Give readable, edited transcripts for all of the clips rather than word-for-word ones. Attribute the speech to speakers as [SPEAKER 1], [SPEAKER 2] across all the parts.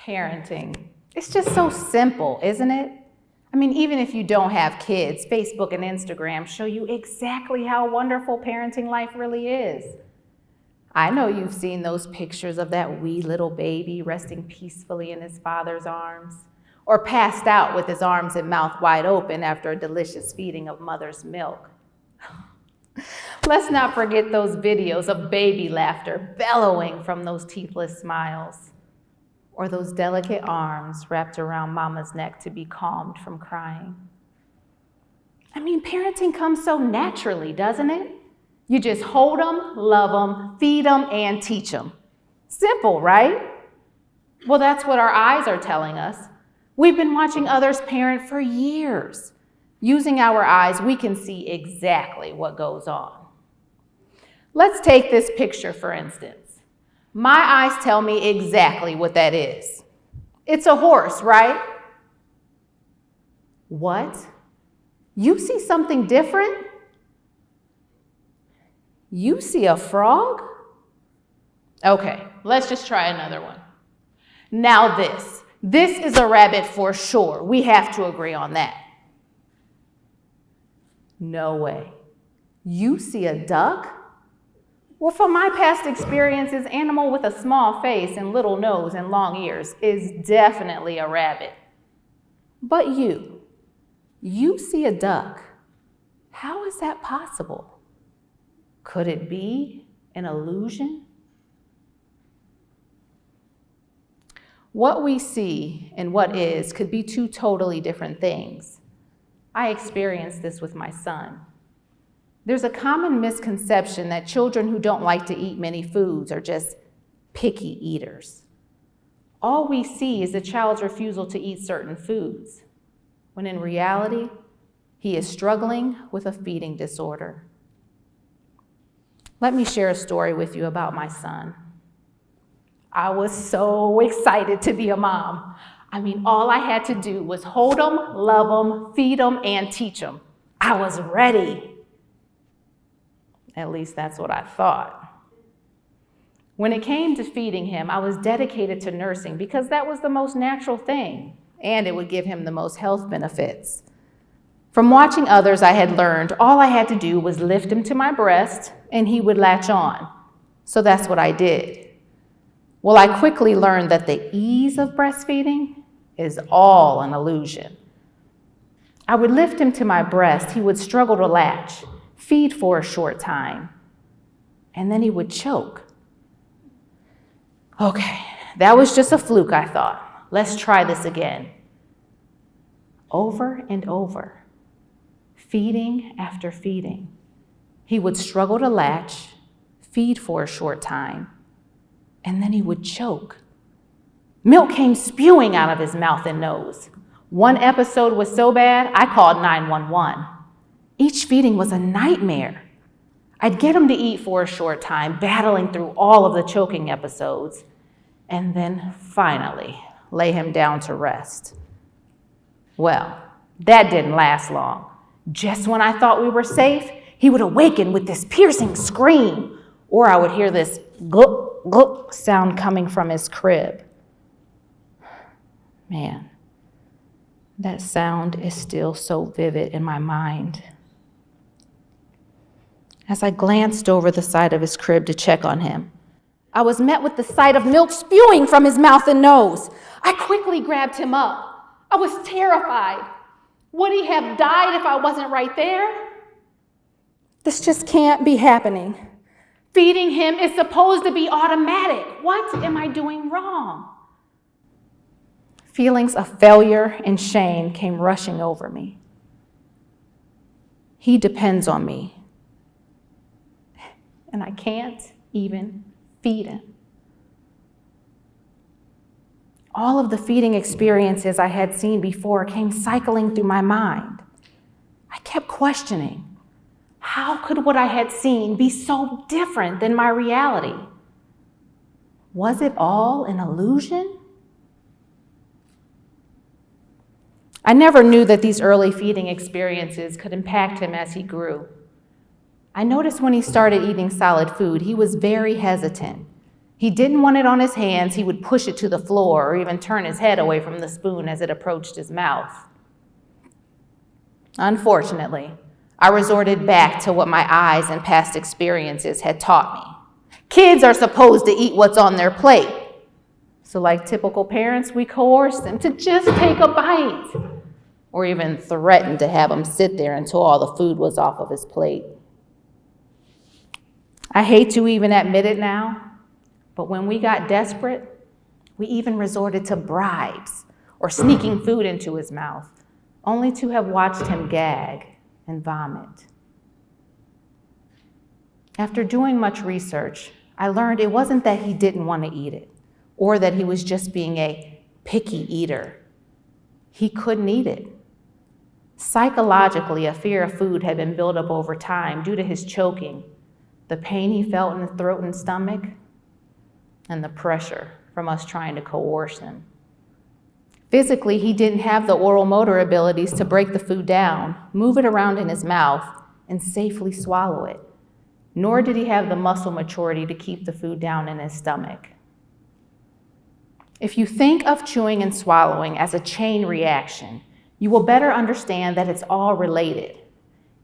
[SPEAKER 1] Parenting. It's just so simple, isn't it? I mean, even if you don't have kids, Facebook and Instagram show you exactly how wonderful parenting life really is. I know you've seen those pictures of that wee little baby resting peacefully in his father's arms, or passed out with his arms and mouth wide open after a delicious feeding of mother's milk. Let's not forget those videos of baby laughter bellowing from those teethless smiles, or those delicate arms wrapped around mama's neck to be calmed from crying. I mean, parenting comes so naturally, doesn't it? You just hold them, love them, feed them, and teach them. Simple, right? Well, that's what our eyes are telling us. We've been watching others parent for years. Using our eyes, we can see exactly what goes on. Let's take this picture, for instance. My eyes tell me exactly what that is. It's a horse, right? What? You see something different? You see a frog? Okay, let's just try another one. Now this is a rabbit for sure. We have to agree on that. No way. You see a duck? Well, from my past experiences, animal with a small face and little nose and long ears is definitely a rabbit. But you see a duck. How is that possible? Could it be an illusion? What we see and what is could be two totally different things. I experienced this with my son. There's a common misconception that children who don't like to eat many foods are just picky eaters. All we see is the child's refusal to eat certain foods, when in reality, he is struggling with a feeding disorder. Let me share a story with you about my son. I was so excited to be a mom. I mean, all I had to do was hold him, love him, feed him, and teach him. I was ready. At least that's what I thought. When it came to feeding him, I was dedicated to nursing because that was the most natural thing, and it would give him the most health benefits. From watching others, I had learned all I had to do was lift him to my breast, and he would latch on. So that's what I did. Well, I quickly learned that the ease of breastfeeding is all an illusion. I would lift him to my breast, he would struggle to latch, feed for a short time, and then he would choke. Okay, that was just a fluke, I thought. Let's try this again. Over and over, feeding after feeding. He would struggle to latch, feed for a short time, and then he would choke. Milk came spewing out of his mouth and nose. One episode was so bad, I called 911. Each feeding was a nightmare. I'd get him to eat for a short time, battling through all of the choking episodes, and then finally lay him down to rest. Well, that didn't last long. Just when I thought we were safe, he would awaken with this piercing scream, or I would hear this gluck, gluck sound coming from his crib. Man, that sound is still so vivid in my mind. As I glanced over the side of his crib to check on him, I was met with the sight of milk spewing from his mouth and nose. I quickly grabbed him up. I was terrified. Would he have died if I wasn't right there? This just can't be happening. Feeding him is supposed to be automatic. What am I doing wrong? Feelings of failure and shame came rushing over me. He depends on me, and I can't even feed him. All of the feeding experiences I had seen before came cycling through my mind. I kept questioning, how could what I had seen be so different than my reality? Was it all an illusion? I never knew that these early feeding experiences could impact him as he grew. I noticed when he started eating solid food, he was very hesitant. He didn't want it on his hands. He would push it to the floor or even turn his head away from the spoon as it approached his mouth. Unfortunately, I resorted back to what my eyes and past experiences had taught me. Kids are supposed to eat what's on their plate. So like typical parents, we coerce them to just take a bite, or even threaten to have him sit there until all the food was off of his plate. I hate to even admit it now, but when we got desperate, we even resorted to bribes or sneaking food into his mouth, only to have watched him gag and vomit. After doing much research, I learned it wasn't that he didn't want to eat it, or that he was just being a picky eater. He couldn't eat it. Psychologically, a fear of food had been built up over time due to his choking, the pain he felt in the throat and stomach, and the pressure from us trying to coerce him. Physically, he didn't have the oral motor abilities to break the food down, move it around in his mouth, and safely swallow it, nor did he have the muscle maturity to keep the food down in his stomach. If you think of chewing and swallowing as a chain reaction, you will better understand that it's all related.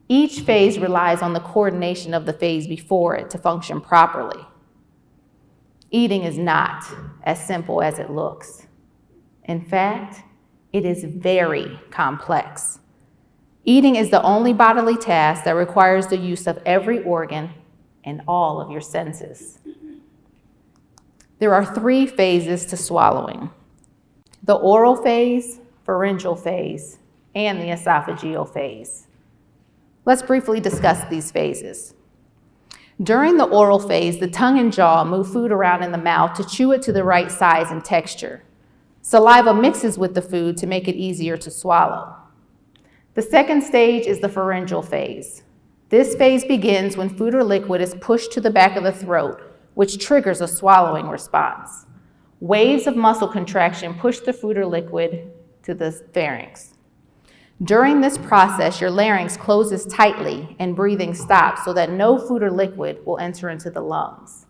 [SPEAKER 1] Each phase relies on the coordination of the phase before it to function properly. Eating is not as simple as it looks. In fact, it is very complex. Eating is the only bodily task that requires the use of every organ and all of your senses. There are 3 phases to swallowing: the oral phase, pharyngeal phase, and the esophageal phase. Let's briefly discuss these phases. During the oral phase, the tongue and jaw move food around in the mouth to chew it to the right size and texture. Saliva mixes with the food to make it easier to swallow. The second stage is the pharyngeal phase. This phase begins when food or liquid is pushed to the back of the throat, which triggers a swallowing response. Waves of muscle contraction push the food or liquid to the pharynx. During this process, your larynx closes tightly and breathing stops so that no food or liquid will enter into the lungs.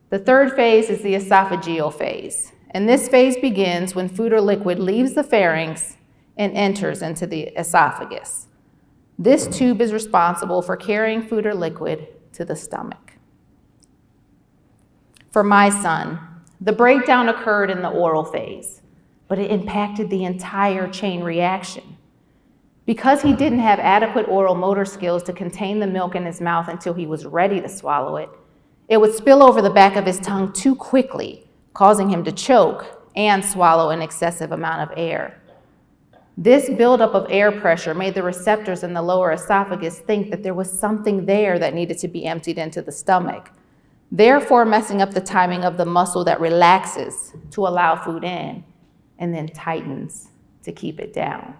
[SPEAKER 1] The third phase is the esophageal phase, and this phase begins when food or liquid leaves the pharynx and enters into the esophagus. This tube is responsible for carrying food or liquid to the stomach. For my son, the breakdown occurred in the oral phase, but it impacted the entire chain reaction. Because he didn't have adequate oral motor skills to contain the milk in his mouth until he was ready to swallow it, it would spill over the back of his tongue too quickly, causing him to choke and swallow an excessive amount of air. This buildup of air pressure made the receptors in the lower esophagus think that there was something there that needed to be emptied into the stomach, therefore messing up the timing of the muscle that relaxes to allow food in and then tightens to keep it down.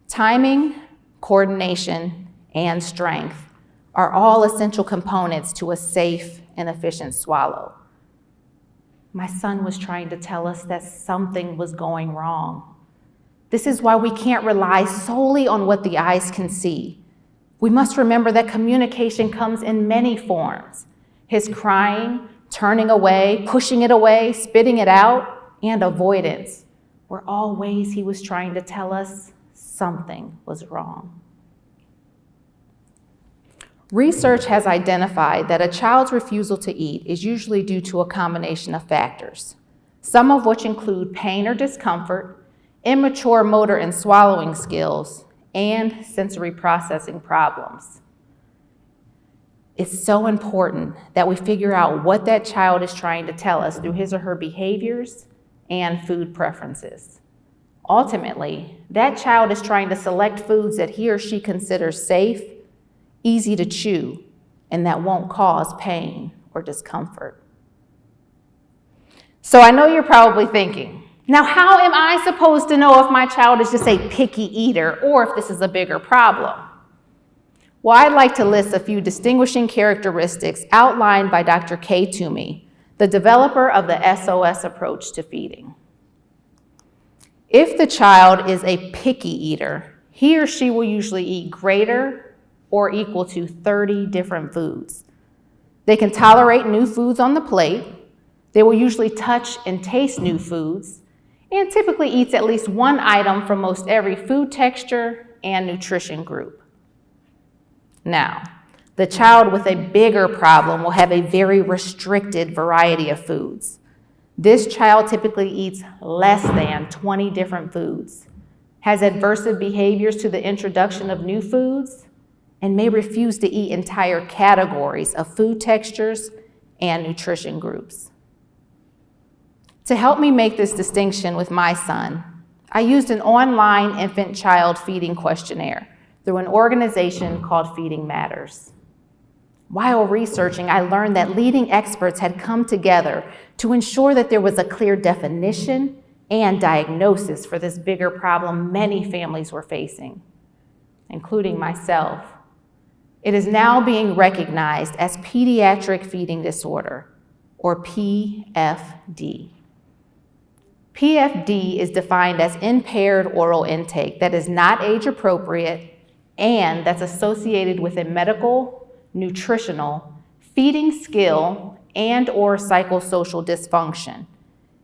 [SPEAKER 1] Timing, coordination, and strength are all essential components to a safe and efficient swallow. My son was trying to tell us that something was going wrong. This is why we can't rely solely on what the eyes can see. We must remember that communication comes in many forms. His crying, turning away, pushing it away, spitting it out, and avoidance were all ways he was trying to tell us something was wrong. Research has identified that a child's refusal to eat is usually due to a combination of factors, some of which include pain or discomfort, immature motor and swallowing skills, and sensory processing problems. It's so important that we figure out what that child is trying to tell us through his or her behaviors and food preferences. Ultimately, that child is trying to select foods that he or she considers safe, easy to chew, and that won't cause pain or discomfort. So I know you're probably thinking, now how am I supposed to know if my child is just a picky eater or if this is a bigger problem? Well, I'd like to list a few distinguishing characteristics outlined by Dr. Kay Toomey, the developer of the SOS approach to feeding. If the child is a picky eater, he or she will usually eat greater or equal to 30 different foods. They can tolerate new foods on the plate. They will usually touch and taste new foods, and typically eats at least one item from most every food texture and nutrition group. Now, the child with a bigger problem will have a very restricted variety of foods. This child typically eats less than 20 different foods, has adversive behaviors to the introduction of new foods, and may refuse to eat entire categories of food textures and nutrition groups. To help me make this distinction with my son, I used an online infant-child feeding questionnaire through an organization called Feeding Matters. While researching, I learned that leading experts had come together to ensure that there was a clear definition and diagnosis for this bigger problem many families were facing, including myself. It is now being recognized as pediatric feeding disorder, or PFD. PFD is defined as impaired oral intake that is not age appropriate and that's associated with a medical, nutritional, feeding skill, and/or psychosocial dysfunction.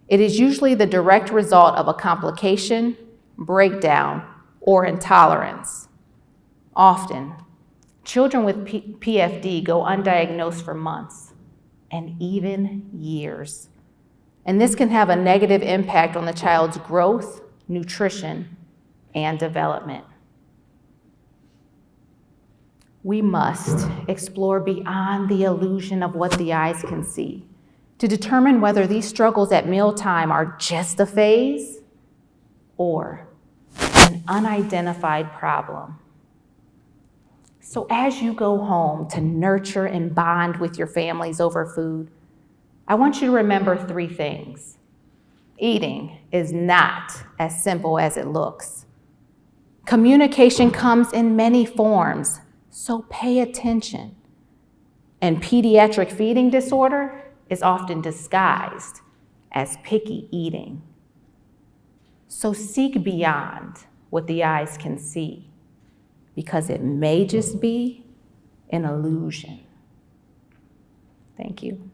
[SPEAKER 1] It is usually the direct result of a complication, breakdown, or intolerance. Often, children with PFD go undiagnosed for months and even years. And this can have a negative impact on the child's growth, nutrition, and development. We must explore beyond the illusion of what the eyes can see to determine whether these struggles at mealtime are just a phase or an unidentified problem. So as you go home to nurture and bond with your families over food, I want you to remember 3 things. Eating is not as simple as it looks. Communication comes in many forms, so pay attention. And pediatric feeding disorder is often disguised as picky eating. So seek beyond what the eyes can see, because it may just be an illusion. Thank you.